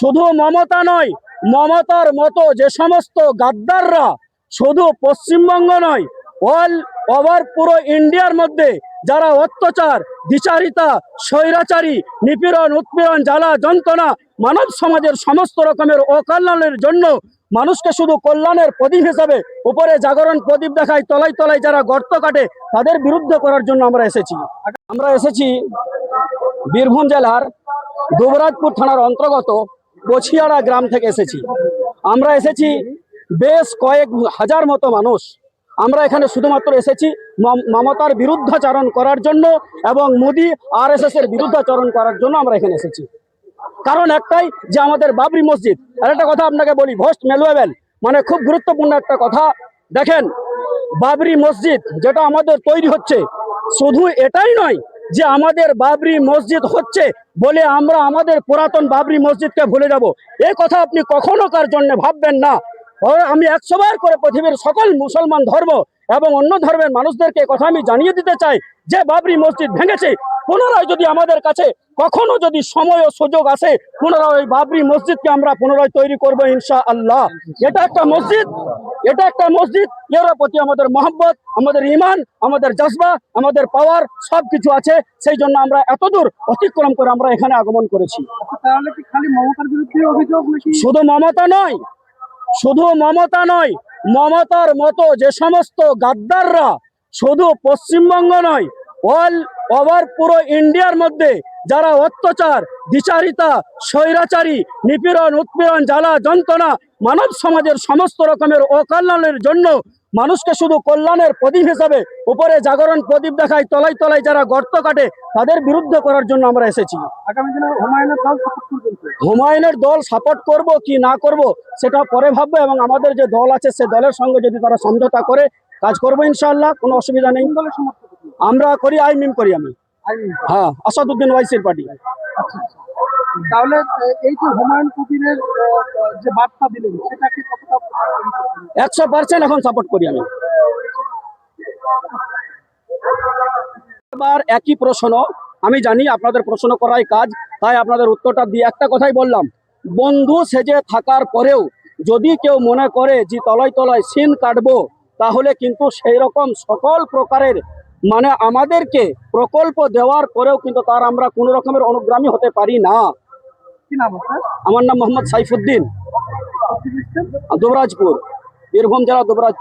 শুধু মমতা নয়, মমতার মতো যে সমস্ত গাদ্দাররা শুধু পশ্চিমবঙ্গ নয়, অল ওভার পুরো ইন্ডিয়ার মধ্যে যারা অত্যাচার, দ্বিচারিতা, স্বৈরাচারী, নিপীড়ন, উৎপীড়ন, জ্বালা যন্ত্রণা, মানব সমাজের সমস্ত রকমের অকল্যাণের জন্য মানুষকে শুধু কল্যাণের প্রদীপ হিসাবে উপরে জাগরণ প্রদীপ দেখায়, তলায় তলায় যারা গর্ত কাটে তাদের বিরুদ্ধে করার জন্য আমরা এসেছি বীরভূম জেলার দুবরাজপুর থানার অন্তর্গত কচিয়াড়া গ্রাম থেকে এসেছি। আমরা এসেছি বেশ কয়েক হাজার মতো মানুষ। আমরা এখানে শুধুমাত্র এসেছি মমতার বিরুদ্ধাচরণ করার জন্য এবং মোদি RSS এর বিরুদ্ধাচরণ করার জন্য আমরা এখানে এসেছি। কারণ একটাই, যে আমাদের বাবরি মসজিদ। আর একটা কথা আপনাকে বলি, মোস্ট ভ্যালুয়েবল, মানে খুব গুরুত্বপূর্ণ একটা কথা। দেখেন, বাবরি মসজিদ যেটা আমাদের তৈরি হচ্ছে, শুধু এটাই নয় যে আমাদের বাবরি মসজিদ হচ্ছে বলে আমরা আমাদের পুরাতন বাবরি মসজিদকে ভুলে যাব, এই কথা আপনি কখনো কার জন্য ভাববেন না। আমি 100 বার করে পৃথিবীর সকল মুসলমান ধর্ম এবং অন্য ধর্মের মানুষদেরকে কথা আমি জানিয়ে দিতে চাই, যে বাবরি মসজিদ ভেঙেছে, পুনরায় যদি আমাদের কাছে কখনো যদি সময় ও সুযোগ আসে, পুনরায় ওই বাবরি মসজিদকে আমরা পুনরায় তৈরি করবো ইনশাআল্লাহ। এটা একটা মসজিদ, এর প্রতি আমাদের মহব্বত, আমাদের ইমান, আমাদের জজবা, আমাদের পাওয়ার সবকিছু আছে। সেই জন্য আমরা এতদূর অতিক্রম করে আমরা এখানে আগমন করেছি। তাহলে কি খালি মমতার বিরুদ্ধে অভিযোগ নাকি? শুধু মমতা নয়, মমতার মতো যে সমস্ত গাদ্দাররা শুধু পশ্চিমবঙ্গ নয়, অল ওভার পুরো ইন্ডিয়ার মধ্যে যারা অত্যাচার, দ্বিচারিতা, স্বৈরাচারী, নিপীড়ন, উৎপীড়ন, জ্বালা যন্ত্রণা, মানব সমাজের সমস্ত রকমের অকল্যাণের জন্য মানুষকে শুধু কল্যাণের প্রদীপ হিসাবে উপরে জাগরণ প্রদীপ দেখায়, তলায় তলায় যারা গর্ত কাটে তাদের বিরুদ্ধে করার জন্য আমরা এসেছি। আগামী দিনে হুমায়ুনের দল সাপোর্ট করব কি না করব সেটা পরে ভাববো, এবং আমাদের যে দল আছে সে দলের সঙ্গে যদি তারা সমঝোতা করে কাজ করবো ইনশাআল্লাহ, কোনো অসুবিধা নেই। আমরা করি আইমিম করি আমি, হ্যাঁ, আসাদুদ্দিন ওয়াইসির পার্টি। তাহলে এই যে হুমায়ুন কবিরের যে বার্তা দিলেন, সেটাকে কতটা 100% এখন সাপোর্ট করি আমি। এবার একই প্রশ্ন, আমি জানি আপনাদের প্রশ্ন করাই কাজ, তাই আপনাদের উত্তরটা দিয়ে একটা কথাই বললাম। বন্ধু সেজে থাকার পরেও যদি কেউ মনে করে যে তলায় তলায় সিন কাটবো, তাহলে কিন্তু সেই রকম সকল প্রকারের মানে আমাদেরকে প্রকল্প দেওয়ার পরেও কিন্তু তার আমরা কোনো রকমের অনুগ্রামী হতে পারি না। কি নাম আপনার? আমার নাম মোহাম্মদ সাইফুদ্দিন, দুবরাজপুর, বীরভূম জেলা দুবরাজপুর।